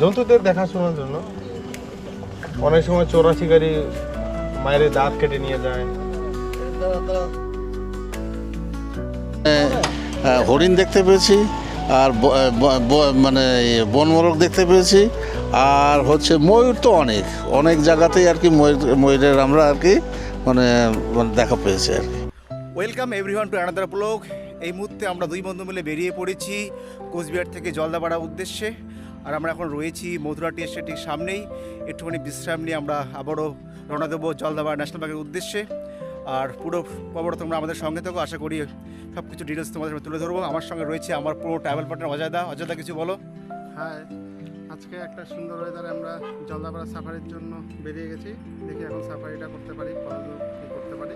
জন্তুদের দেখাশোনার জন্য। অনেক সময় চোরা শিকারি মায়ের দাঁত কেটে নিয়ে যায়। হরিণ দেখতে পেয়েছি, আর মানে বনমোরগ দেখতে পেয়েছি, আর হচ্ছে ময়ূর তো অনেক অনেক জায়গাতেই আর কি ময়ূরের আমরা আর কি মানে দেখা পেয়েছি আর কি। Welcome everyone to another blog. এই মুহূর্তে আমরা দুই বন্ধু মিলে বেরিয়ে পড়েছি কোচবিহার থেকে জলদাপাড়ার উদ্দেশ্যে। আর আমরা এখন রয়েছি মধুরা টি এস্টেটের সামনেই। একটুখানি বিশ্রাম নিয়ে আমরা আবারও রওনা দেবো জলদাপাড়া ন্যাশনাল পার্কের উদ্দেশ্যে। আর পুরো খবর তোমরা আমাদের সঙ্গে থাকো, আশা করি সব কিছু ডিটেলস তোমাদের সামনে তুলে ধরবো। আমার সঙ্গে রয়েছে আমার পুরো ট্রাভেল পার্টনার অজয়দা। অজয়দা, কিছু বলো। হ্যাঁ, আজকে একটা সুন্দর ওয়েদারে আমরা জলদাপাড়া সাফারির জন্য বেরিয়ে গেছি। দেখি এখন সাফারিটা করতে পারি, কতদূর কী করতে পারি।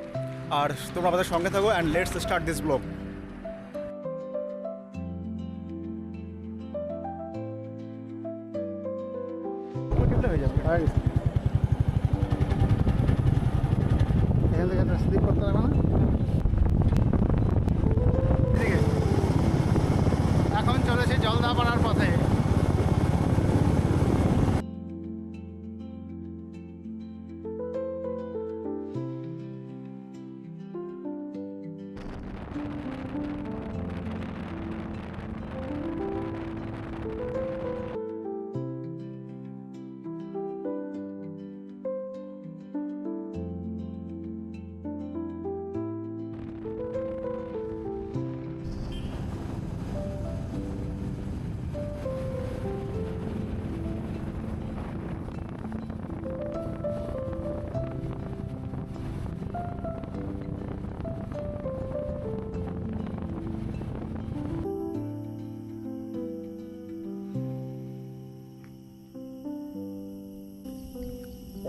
আর তোমরা আমাদের সঙ্গে থাকো and let's start this blog. এখান থেকে একটা স্লিপ করতে হবে না। এখন চলেছি জলদাপাড়ার পথে।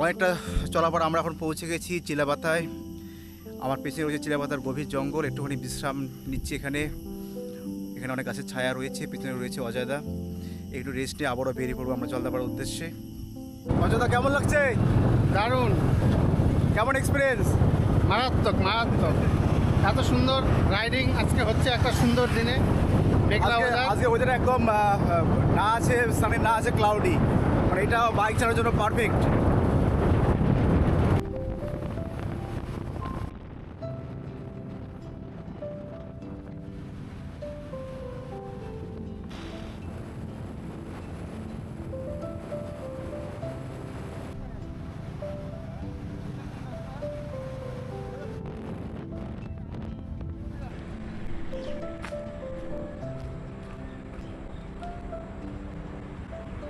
অনেকটা চলার পর আমরা এখন পৌঁছে গেছি চিলাপাতায়। আমার পেছনে রয়েছে চিলাপাতার গভীর জঙ্গল। একটুখানি বিশ্রাম নিচ্ছি এখানে। এখানে অনেক গাছের ছায়া রয়েছে। পেছনে রয়েছে অজয়দা। একটু রেস্ট নিয়ে আবারও বেরিয়ে পড়বো আমরা জলদাপাড়ার উদ্দেশ্যে। অজয়দা, কেমন লাগছে? দারুণ, কেমন এক্সপিরিয়েন্স? মারাত্মক মারাত্মক। এত সুন্দর রাইডিং আজকে হচ্ছে একটা সুন্দর দিনে। মেঘলা weather। আজকে ওয়েদার একদম না আছে সানি, না আছে ক্লাউডি, মানে এটা বাইক চালানোর জন্য পারফেক্ট।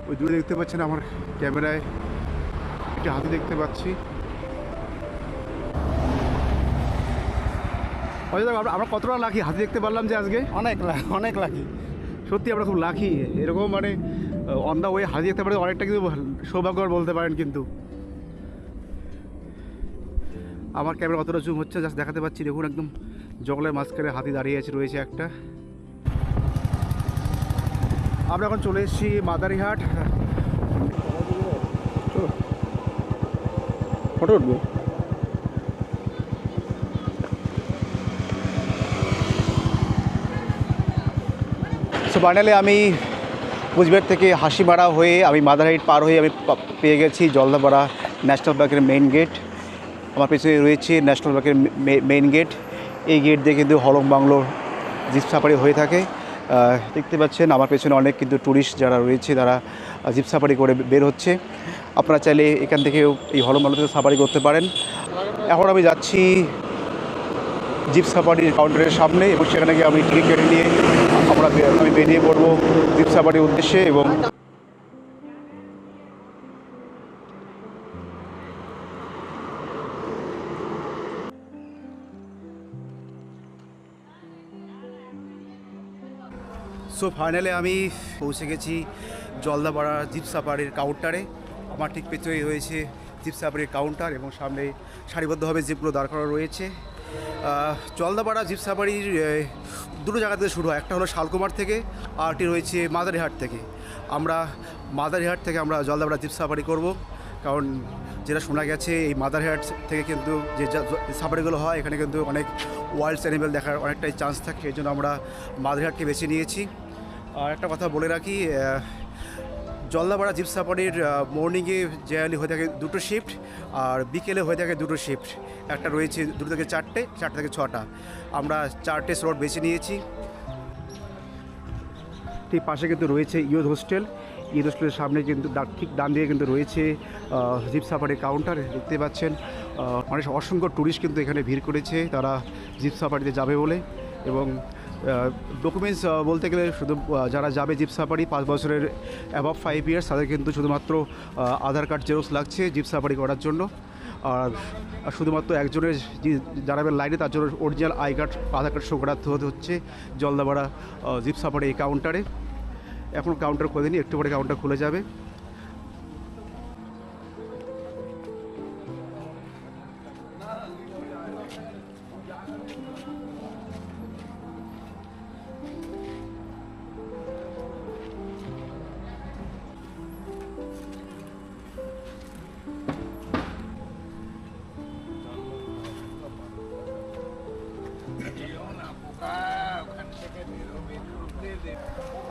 ওই দূরে দেখতে পাচ্ছেন আমার ক্যামেরায় একটা হাতি দেখতে পাচ্ছি। আমরা কতটা লাকি হাতি দেখতে পারলাম যে আজকে। অনেক লাকি। সত্যি আমরা খুব লাকি, এরকম মানে অন দ্য ওয়ে হাতি দেখতে পারে অনেকটা কিন্তু সৌভাগ্যবান বলতে পারেন। কিন্তু আমার ক্যামেরা কতটা জুম হচ্ছে জাস্ট দেখাতে পাচ্ছি। দেখুন একদম জঙ্গলের মাঝখানে হাতি দাঁড়িয়ে রয়েছে একটা। আমরা এখন চলে এসেছি মাদারিহাট। ফটো উঠবো। সো ফাইনালি আমি কোচবিহার থেকে হাসিমারা হয়ে আমি মাদারহাট পার হয়ে আমি পেয়ে গেছি জলদাপাড়া ন্যাশনাল পার্কের মেইন গেট। আমার পেছনে রয়েছে ন্যাশনাল পার্কের মেইন গেট। এই গেট দিয়ে কিন্তু হলং বাংলোর জিপ সাফারি হয়ে থাকে। দেখতে পাচ্ছেন আমার পেছনে অনেক কিন্তু ট্যুরিস্ট যারা রয়েছে তারা জিপ সাফারি করে বের হচ্ছে। আপনারা চাইলে এখান থেকেও এই হলং বাংলো থেকে সাফারি করতে পারেন। এখন আমি যাচ্ছি জিপ সাফারির কাউন্টারের সামনে এবং সেখানে গিয়ে আমি টিকিট কেটে নিয়ে আমি বেরিয়ে পড়বো জিপ সাফারির উদ্দেশ্যে। এবং সো ফাইনালি আমি পৌঁছে গেছি জলদাপাড়া জিপ সাফারির কাউন্টারে। আমার ঠিক পেছনেই রয়েছে জিপ সাফারির কাউন্টার এবং সামনে সারিবদ্ধভাবে জিপগুলো দাঁড় করা রয়েছে। জলদাপাড়া জিপ সাফারির দুটো জায়গা থেকে শুরু হয়। একটা হলো শালকুমার থেকে, আরটি রয়েছে মাদারিহাট থেকে। আমরা মাদারিহাট থেকে আমরা জলদাপাড়া জিপ সাফারি করব, কারণ যেটা শোনা গেছে এই মাদারহাট থেকে কিন্তু যে সাফারিগুলো হয় এখানে কিন্তু অনেক ওয়াইল্ড অ্যানিমেল দেখার অনেকটাই চান্স থাকে। এই জন্য আমরা মাদারহাটকে বেছে নিয়েছি। আর একটা কথা বলে রাখি, জলদাপাড়া জিপ সাফারির মর্নিংয়ে জেনারেলি হয়ে থাকে দুটো শিফট, আর বিকেলে হয়ে থাকে দুটো শিফট। একটা রয়েছে 2 থেকে 4টে, 4টে থেকে 6টা। আমরা 4টে স্লট বেছে নিয়েছি। ঠিক পাশে কিন্তু রয়েছে ইয়ুথ হোস্টেল। ইয়ুথ হোস্টেলের সামনে কিন্তু ঠিক ডান দিকে কিন্তু রয়েছে জিপ সাফারি কাউন্টার। দেখতে পাচ্ছেন অনেক অসংখ্য ট্যুরিস্ট কিন্তু এখানে ভিড় করেছে, তারা জিপ সাফারিতে যাবে বলে। এবং ডকুমেন্টস বলতে গেলে শুধু যারা যাবে জিপ সাফারি 5 বছরের অ্যাবাভ 5 ইয়ার্স তাদের কিন্তু শুধুমাত্র আধার কার্ড জেরক্স লাগছে জিপ সাফারি করার জন্য। আর শুধুমাত্র একজনের দাঁড়াবেন লাইনে, তার জন্য অরিজিনাল আধার কার্ড শো করাতে হচ্ছে জলদাপাড়া জিপ সাফারি এই কাউন্টারে। এখন কাউন্টার খোলেনি, একটু পরে কাউন্টার খুলে যাবে।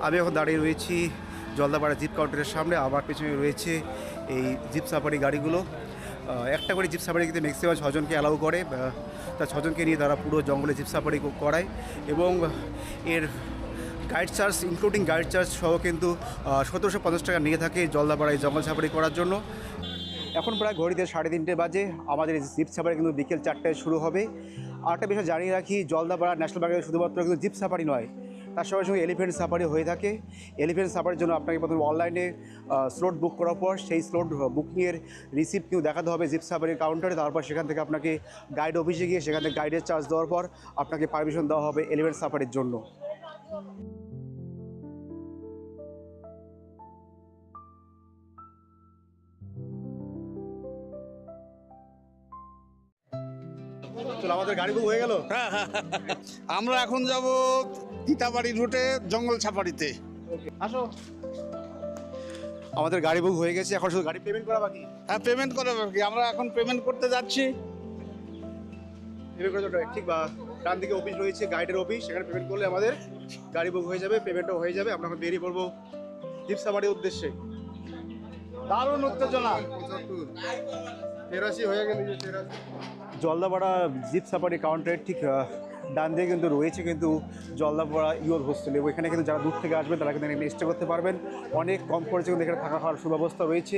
আমি এখন দাঁড়িয়ে রয়েছি জলদাপাড়া জিপ কাউন্টারের সামনে। আমার পেছনে রয়েছে এই জিপ সাফারি গাড়িগুলো। একটা করে জিপ সাফারি কিন্তু ম্যাক্সিমাম 6 জনকে অ্যালাউ করে। তা 6 জনকে নিয়ে তারা পুরো জঙ্গলে জিপ সাফারি করায়। এবং এর guide charge including guide charge সহ কিন্তু 1750 টাকা নিয়ে থাকে জলদাপাড়ায় জঙ্গল সাফারি করার জন্য। এখন প্রায় ঘড়িতে 3:30 বাজে। আমাদের এই জিপ সাফারি কিন্তু বিকেল 4টায় শুরু হবে। আরেকটা বিষয় জানিয়ে রাখি, জলদাপাড়া ন্যাশনাল পার্কে শুধুমাত্র কিন্তু জিপ সাফারি নয়, তার সঙ্গে সঙ্গে এলিফ্যান্ট সাফারি হয়ে থাকে। এলিফ্যান্ট সাফারির জন্য আপনাকে প্রথমে অনলাইনে স্লট বুক করার পর সেই স্লট বুকিংয়ের রিসিপ্ট কিন্তু দেখাতে হবে জিপ সাফারির কাউন্টারে। তারপর সেখান থেকে আপনাকে গাইড অফিসে গিয়ে সেখান থেকে গাইডের চার্জ দেওয়ার পর আপনাকে পারমিশন দেওয়া হবে এলিফ্যান্ট সাফারির জন্য। আমাদের গাড়ি বুক হয়ে গেল। আমরা এখন যাব তিতাবাড়ি রুটে জঙ্গল সাফারিতে। আসো, আমাদের গাড়ি বুক হয়ে গেছে, এখন শুধু গাড়ি পেমেন্ট করা বাকি। হ্যাঁ, পেমেন্ট করে বাকি। আমরা এখন পেমেন্ট করতে যাচ্ছি। পেমেন্ট করে ঠিক বা ডান দিকে অফিস রয়েছে, গাইডের অফিস, সেখানে পেমেন্ট করলে আমাদের গাড়ি বুক হয়ে যাবে, পেমেন্টও হয়ে যাবে। আমরা এখন বেরিয়ে পড়বো জিপ সাফারির উদ্দেশ্যে। দারুণ উত্তেজনা। 83 হয়ে গেল। 83 জলদাপাড়া জিপ সাফারি কাউন্টারের ঠিক ডান দিকে কিন্তু রয়েছে কিন্তু জলদাপাড়া ইয়ুথ হোস্টেল। এবং এখানে কিন্তু যারা দূর থেকে আসবেন তারা কিন্তু এখানে স্টে করতে পারবেন। অনেক কম খরচে কিন্তু এখানে থাকা খাওয়ার সুব্যবস্থা রয়েছে।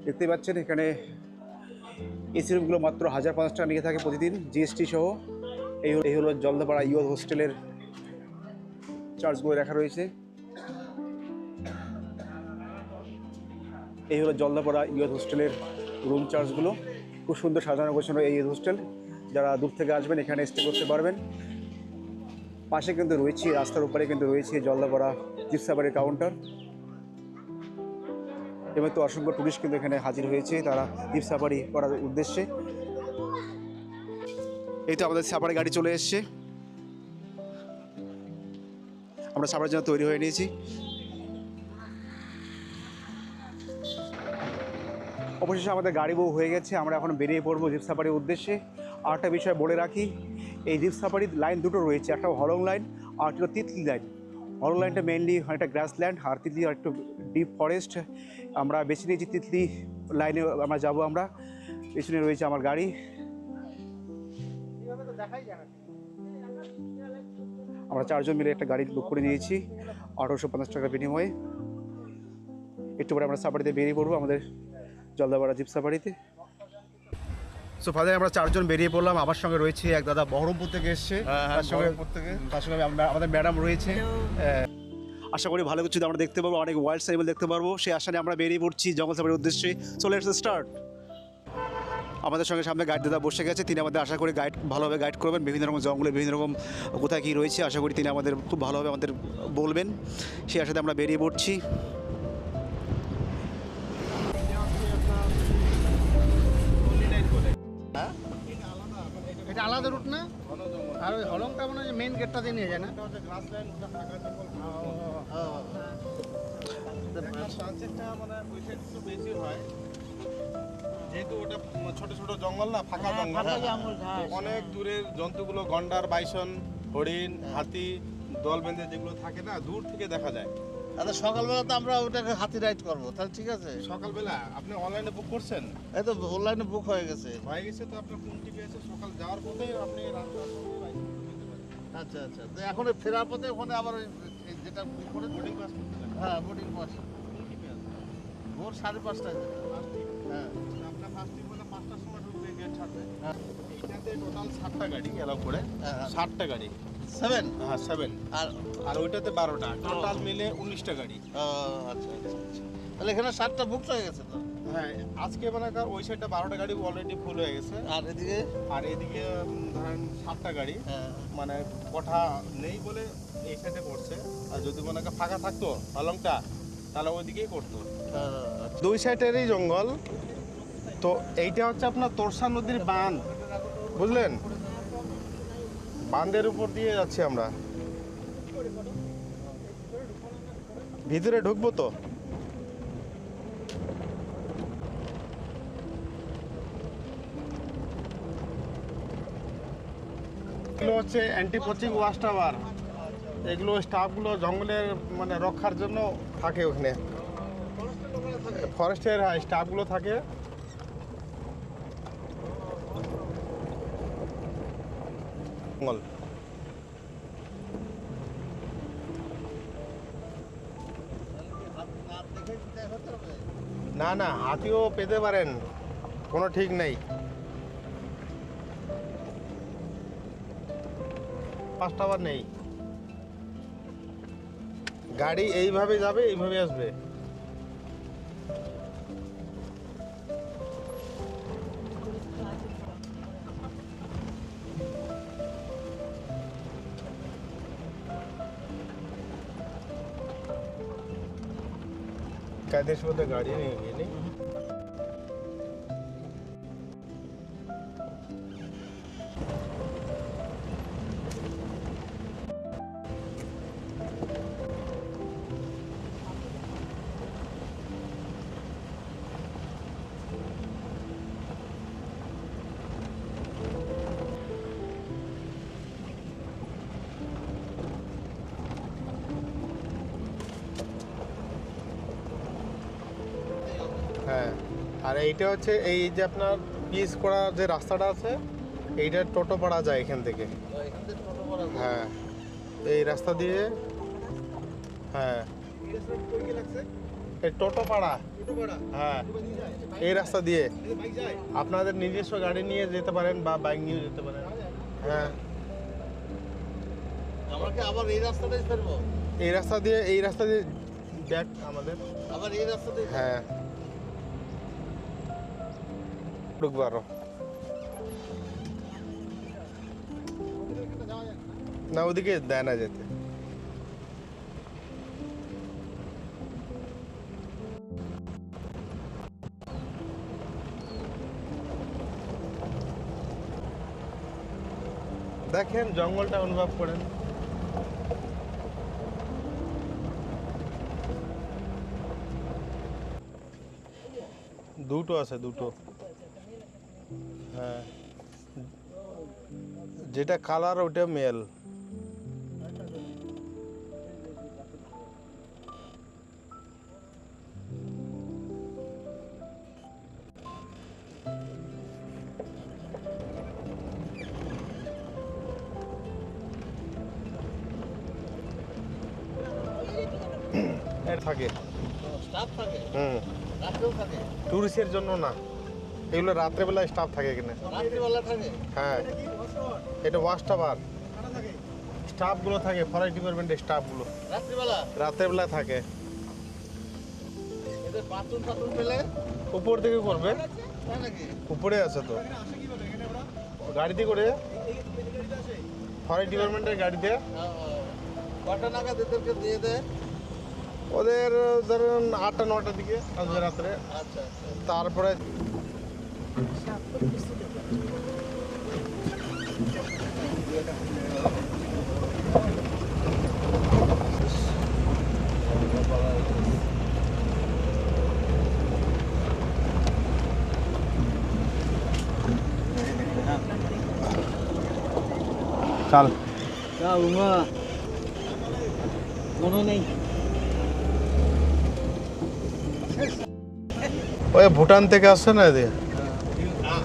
দেখতে পাচ্ছেন এখানে এসি রুমগুলো মাত্র 1050 টাকা নিয়ে থাকে প্রতিদিন জিএসটি সহ। এই হলো জলদাপাড়া ইয়ুথ হোস্টেলের চার্জগুলো রাখা রয়েছে। এই হলো জলদাপাড়া ইয়ুথ হোস্টেলের রুম চার্জগুলো। খুব সুন্দর সাজানো গোছানো এই হোস্টেল। যারা দূর থেকে আসবেন এখানে স্টে করতে পারবেন। পাশে কিন্তু রয়েছে, রাস্তার উপরে কিন্তু রয়েছে জলদাপাড়া জিপ সাফারির কাউন্টার। এবং তো অসংখ্য টুরিস্ট কিন্তু এখানে হাজির হয়েছে তারা জিপ সাফারি করার উদ্দেশ্যে। এই তো আমাদের সাফারি গাড়ি চলে এসছে, আমরা সাফারির জন্য তৈরি হয়ে নিয়েছি। অবশেষে আমাদের গাড়ি বুক হয়ে গেছে, আমরা এখন বেরিয়ে পড়বো জিপ সাফারির উদ্দেশ্যে। আর একটা বিষয় বলে রাখি, এই জিপ সাফারির লাইন দুটো রয়েছে, একটা হলং লাইন আর একটা তিতলি লাইন। হলং লাইনটা মেনলি একটা গ্রাসল্যান্ড, আর তিতলি একটু ডিপ ফরেস্ট। আমরা বেছে নিয়েছি তিতলি লাইনে আমরা যাব। আমরা পেছনে রয়েছে আমার গাড়ি। আমরা 4 জন মিলে একটা গাড়ি বুক করে নিয়েছি 1850 টাকার বিনিময়ে। একটু পরে আমরা সাফারিতে বেরিয়ে পড়বো আমাদের জলদাপাড়া জিপ সাফারিতে। সো ফাদার আমরা 4 জন বেরিয়ে পড়লাম। আমার সঙ্গে রয়েছে এক দাদা বহরমপুর থেকে এসছে, তার সঙ্গে আমাদের ম্যাডাম রয়েছে। আশা করি ভালো কিছু আমরা দেখতে পাবো, অনেক ওয়াইল্ড অ্যানিমেল দেখতে পারবো। সেই আশা নিয়ে আমরা বেরিয়ে পড়ছি জঙ্গল সাফারির উদ্দেশ্যে। So let's start. আমাদের সঙ্গে সামনে গাইড দাদা বসে গেছে, তিনি আমাদের আশা করি ভালোভাবে গাইড করবেন। বিভিন্ন রকম জঙ্গলে বিভিন্ন রকম কোথায় কী রয়েছে আশা করি তিনি আমাদের খুব ভালোভাবে আমাদের বলবেন। সেই আশাতে আমরা বেরিয়ে পড়ছি। এটা আলাদা রুট না? আর ওই হলংটা মনে হয় মেইন গেটটা দিয়ে নিয়ে যায় না? বেশি হয় যেহেতু ওটা ছোট ছোট জঙ্গল না, ফাঁকা জঙ্গল, অনেক দূরের জন্তুগুলো গন্ডার, বাইসন, হরিণ, হাতি, দল বেঁধে যেগুলো থাকে না, দূর থেকে দেখা যায়। আচ্ছা সকালবেলা তো আমরা ওটাকে হাতি রাইড করবো, তাহলে ঠিক আছে। সকালবেলা আপনি অনলাইনে বুক করছেন? এই তো অনলাইনে বুক হয়ে গেছে। হয়ে গেছে তো আপনার কোন টিভি আছে, সকাল যাওয়ার পথে আপনি রাত আচ্ছা আচ্ছা, তো এখন ওই ফেরার পথে ওখানে আবার ওই যেটা বুক করে বোর্ডিং পাস করতে লাগে। হ্যাঁ বোর্ডিং পাস কোন টিভি আছে? ভোর 5:30টায় যাবে। হ্যাঁ আপনার ফার্স্ট টিভি বলে 5টার সময় ঢুকবে, গেট ছাড়বে। হ্যাঁ এইটাতে টোটাল 7টা গাড়ি এলাও করে, হ্যাঁ। 7টা গাড়ি। 7 হ্যাঁ 7। আর আর ওইটাতে 12টা, টোটাল মিলে 19টা গাড়ি। আচ্ছা আচ্ছা আচ্ছা, তাহলে এখানে 7টা বুক হয়ে গেছে তো। হ্যাঁ আজকে মানে ওই সাইডটা 12টা গাড়ি অলরেডি ফুল হয়ে গেছে। আর এদিকে আর এদিকে ধরেন 7টা গাড়ি, হ্যাঁ মানে কোঠা নেই বলে এই সাইডে করছে। আর যদি মনে করেন ফাঁকা থাকতো অলংটা, তাহলে ওইদিকেই করতো। দুই সাইডেরই জঙ্গল। তো এইটা হচ্ছে আপনার তোরসা নদীর বাঁধ, বুঝলেন? বাঁধের উপর দিয়ে যাচ্ছি আমরা। ভিতরে ঢুকবো তো। এগুলো হচ্ছে অ্যান্টি পোচিং ওয়াচ টাওয়ার। এগুলো স্টাফগুলো জঙ্গলের মানে রক্ষার জন্য থাকে ওখানে, ফরেস্টের স্টাফগুলো থাকে। জঙ্গল না না, হাতিও পেতে পারেন, কোনো ঠিক নেই। 5টা বার নেই, গাড়ি এইভাবে যাবে এইভাবে আসবে। কাদের মধ্যে গাড়ি নেই নেই। হ্যাঁ, আর এইটা হচ্ছে এই যে আপনার পিস করা যে রাস্তাটা আছে, এইটা টোটো পাড়া যায় এখান থেকে। এখান থেকে টোটো করা যায়। হ্যাঁ, এই রাস্তা দিয়ে। হ্যাঁ, এই টোটো পাড়া। হ্যাঁ, এই রাস্তা দিয়ে আপনাদের নিজস্ব গাড়ি নিয়ে যেতে পারেন বা বাইক নিয়ে যেতে পারেন। হ্যাঁ, আমরা কি আবার এই রাস্তাটাই ফেরবো? এই রাস্তা দিয়ে ব্যাক আমাদের। আবার এই রাস্তাটাই? হ্যাঁ, ঢুকবো আরো না, ওদিকে দেয় না যেতে। দেখেন জঙ্গলটা অনুভব করেন। দুটো আছে, দুটো। হ্যাঁ, যেটা কালার ওটা মেল। এর থাকে। স্টাফ থাকে? হুম, রাত্রেও থাকে? টুরিস্টের জন্য না, এগুলো রাত্রেবেলা স্টাফ থাকে এখানে। রাত্রিবেলা থাকে? হ্যাঁ, এটা ওয়াচ টাওয়ার। স্টাফগুলো থাকে, ফরেস্ট ডিপার্টমেন্টের স্টাফগুলো রাত্রিবেলা? রাত্রেবেলা থাকে। এদের বাথরুম টাথরুম পেলে উপর থেকে করবে, তাই নাকি? উপরে আছে তো গাড়িতে করে, ফরেস্ট ডিপার্টমেন্টের গাড়িতে। কটা নাগাদ এদেরকে দিয়ে দেয়? ওদের ধরুন 8টা 9টার দিকে আসবে রাত্রে। আচ্ছা আচ্ছা। তারপরে চল। মনে নেই। ওই ভুটান থেকে আসছে না এদিকে?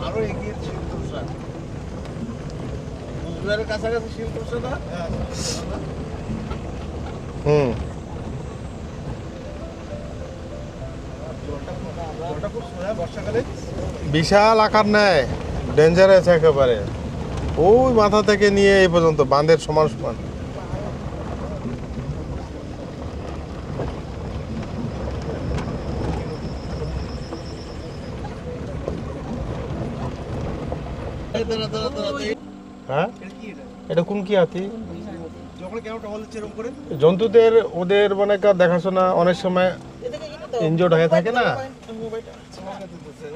আরো এগিয়ে শিলতোষা, কুচবিহারের কাছাকাছি শিলতোষা না? হুম। জলটা খুব সোজা বর্ষাকালে। বিশাল আকার নেয়, ডেঞ্জারাস একেবারে। ওই মাথা থেকে নিয়ে এই পর্যন্ত বাঁধের সমান সমান। হ্যাঁ, এটা কোন কি হাতি? যখন কেন টহল হচ্ছে এরকম করে? জন্তুদের ওদের মানে দেখাশোনা অনেক সময় ইনজোর্ড হয়ে থাকে না,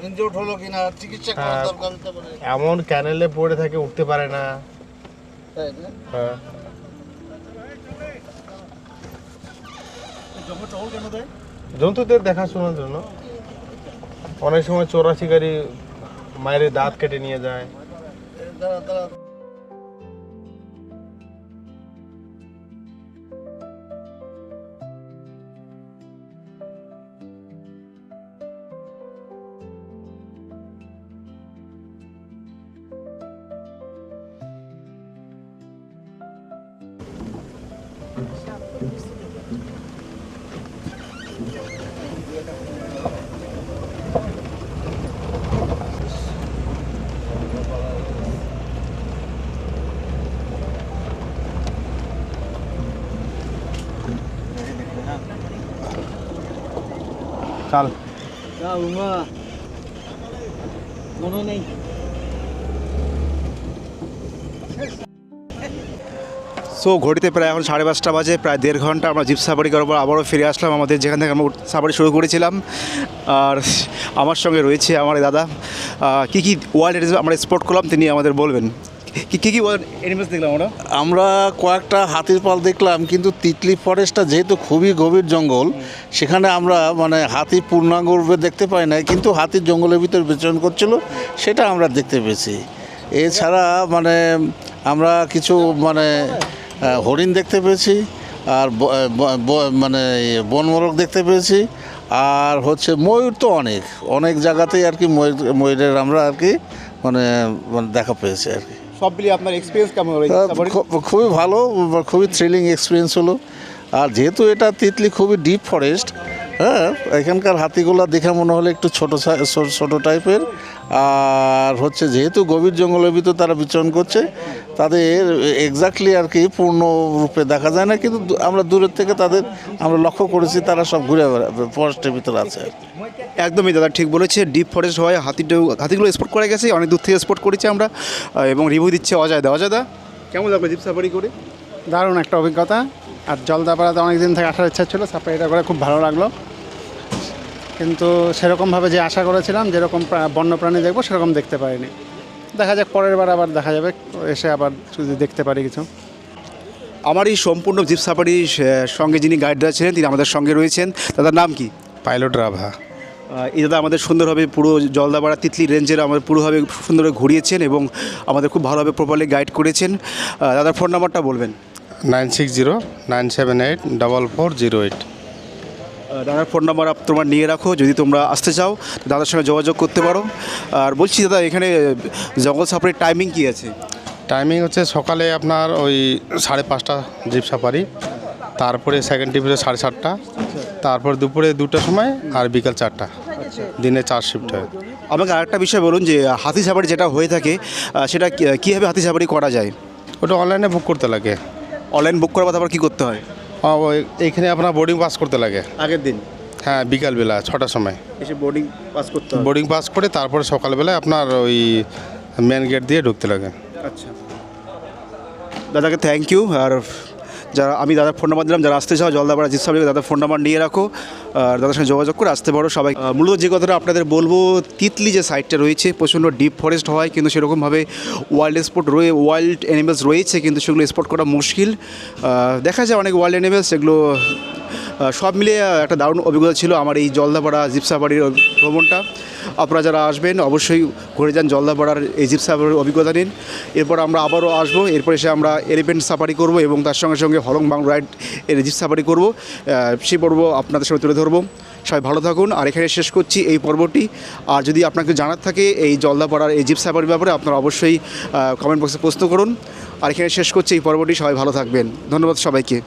ইনজোর্ড হলো কিনা চিকিৎসা করার হ্যাঁ। দরকার হতে পারে। এমন ক্যানেলে পড়ে থাকে, উঠতে পারে না। তাই না? হ্যাঁ, যখন টহল কেন দেয়? জন্তুদের দেখাশোনার জন্য। অনেক সময় চোরা শিকারি মায়ের দাঁত কেটে নিয়ে যায়। দাঁড়া দাঁড়া। চাল মনে নেই। সো ঘড়িতে প্রায় এখন 5:30 বাজে, প্রায় 1.5 ঘন্টা আমরা জিপ সাফারি করার পর আবারও ফিরে আসলাম আমাদের যেখান থেকে আমরা সাফারি শুরু করেছিলাম। আর আমার সঙ্গে রয়েছে আমার এই দাদা। কী কী ওয়াইল্ড অ্যানিমেলস আমরা স্পট করলাম তিনি আমাদের বলবেন। কী কী ওয়াইল্ড অ্যানিমেলস দেখলাম আমরা? আমরা কয়েকটা হাতির পাল দেখলাম, কিন্তু তিতলি ফরেস্টটা যেহেতু খুবই গভীর জঙ্গল, সেখানে আমরা মানে হাতি পূর্ণাঙ্গ রূপে দেখতে পাই না, কিন্তু হাতির জঙ্গলের ভিতর বিচরণ করছিল সেটা আমরা দেখতে পেয়েছি। এছাড়া মানে আমরা কিছু মানে হরিণ দেখতে পেয়েছি, আর মানে বনমোরগ দেখতে পেয়েছি, আর হচ্ছে ময়ূর তো অনেক অনেক জায়গাতেই আর কি ময়ূরের আমরা আর কি মানে দেখা পেয়েছি আর কি। সব মিলিয়ে আপনার এক্সপিরিয়েন্স কেমন হলো? খুবই ভালো, খুবই থ্রিলিং এক্সপিরিয়েন্স হলো। আর যেহেতু এটা তিতলি খুবই ডিপ ফরেস্ট, হ্যাঁ, এখানকার হাতিগুলো দেখে মনে হলো একটু ছোট টাইপের। আর হচ্ছে যেহেতু গভীর জঙ্গলের ভিতর তারা বিচরণ করছে, তাদের এক্স্যাক্টলি আর কি পূর্ণরূপে দেখা যায় না, কিন্তু আমরা দূরের থেকে তাদের আমরা লক্ষ্য করেছি, তারা সব ঘুরে ফরেস্টের ভিতরে আছে আর কি। একদমই দাদা ঠিক বলেছে, ডিপ ফরেস্ট হয়, হাতিগুলো স্পট করে গেছে, অনেক দূর থেকে স্পট করেছি আমরা। এবং রিভিউ দিচ্ছে অজয়দা। অজয়দা কেমন লাগলো জিপ সাফারি করে? দারুণ একটা অভিজ্ঞতা। আর জলদাপাড়াতে অনেক দিন থেকে আসার ইচ্ছা ছিল, সাফারিটা করে খুব ভালো লাগলো। কিন্তু সেরকমভাবে যে আশা করেছিলাম যেরকম বন্যপ্রাণী দেখবো সেরকম দেখতে পারিনি। দেখা যাক পরের বার আবার দেখা যাবে, এসে আবার যদি দেখতে পারি কিছু। আমার এই সম্পূর্ণ জিপ সাফারির সঙ্গে যিনি গাইডরা ছিলেন তিনি আমাদের সঙ্গে রয়েছেন। দাদার নাম কি? পাইলট রাভা। এই দাদা আমাদের সুন্দরভাবে পুরো জলদাপাড়া তিতলি রেঞ্জের আমাদের পুরোভাবে সুন্দরভাবে ঘুরিয়েছেন এবং আমাদের খুব ভালোভাবে প্রপারলি গাইড করেছেন। দাদার ফোন নাম্বারটা বলবেন। 9609784408। দাদার ফোন নাম্বার তোমরা নিয়ে রাখো, যদি তোমরা আসতে চাও তো দাদার সঙ্গে যোগাযোগ করতে পারো। আর বলছি দাদা, এখানে জঙ্গল সাফারির টাইমিং কী আছে? টাইমিং হচ্ছে সকালে আপনার ওই 5:30 জিপ সাফারি, তারপরে সেকেন্ড ট্রিপ হচ্ছে 7:30, তারপর দুপুরে 2টার সময়, আর বিকাল 4টা। দিনে 4 শিফট হয়। আমাকে আরেকটা বিষয় বলুন যে হাতি সাফারি যেটা হয়ে থাকে সেটা কীভাবে হাতি সাফারি করা যায়? ওটা অনলাইনে বুক করতে লাগে। অনলাইন বুক করার পর আবার কী করতে হয়? এইখানে আপনার বোর্ডিং পাস করতে লাগে। আগের দিন হ্যাঁ, বিকালবেলা 6টার সময় এসে বোর্ডিং পাস করতে হয়। বোর্ডিং পাস করে তারপরে সকালবেলায় আপনার ওই মেন গেট দিয়ে ঢুকতে লাগে। আচ্ছা দাদাকে থ্যাংক ইউ। আর যারা আমি দাদার ফোন নাম্বার দিলাম, যারা আসতে চাও জলদাপাড়া জিপ সাফারি, দাদার ফোন নাম্বার নিয়ে রাখো, আর দাদার সঙ্গে যোগাযোগ করে আসতে পারো সবাই। মূলত যে কথাটা আপনাদের বলবো, তিতলি যে সাইডটা রয়েছে প্রচণ্ড ডিপ ফরেস্ট হয়, কিন্তু সেরকমভাবে ওয়াইল্ড অ্যানিমেলস রয়েছে, কিন্তু সেগুলো স্পট করা মুশকিল। দেখা যায় অনেক ওয়াইল্ড অ্যানিমেলস, সেগুলো সব মিলিয়ে একটা দারুণ অভিজ্ঞতা ছিল আমার এই জলদাপাড়া জিপ সাফারির ভ্রমণটা। আপনারা যারা আসবেন অবশ্যই ঘুরে যান জলদাপাড়ার এই জিপ সাফারির অভিজ্ঞতা নিন। এরপর আমরা আবারও আসবো, এরপর এসে আমরা এলিফ্যান্ট সাফারি করব এবং তার সঙ্গে সঙ্গে হলংবাং রাইড এর জিপ সাফারি করব, সেই পর্ব আপনাদের সাথে তুলে ধরবো। সবাই ভালো থাকুন, আর এখানে শেষ করছি এই পর্বটি। আর যদি আপনাকে জানার থাকে এই জলদাপাড়ার এই জিপ সাফারির ব্যাপারে আপনারা অবশ্যই কমেন্ট বক্সে প্রশ্ন করুন। আর এখানে শেষ করছি এই পর্বটি। সবাই ভালো থাকবেন, ধন্যবাদ সবাইকে।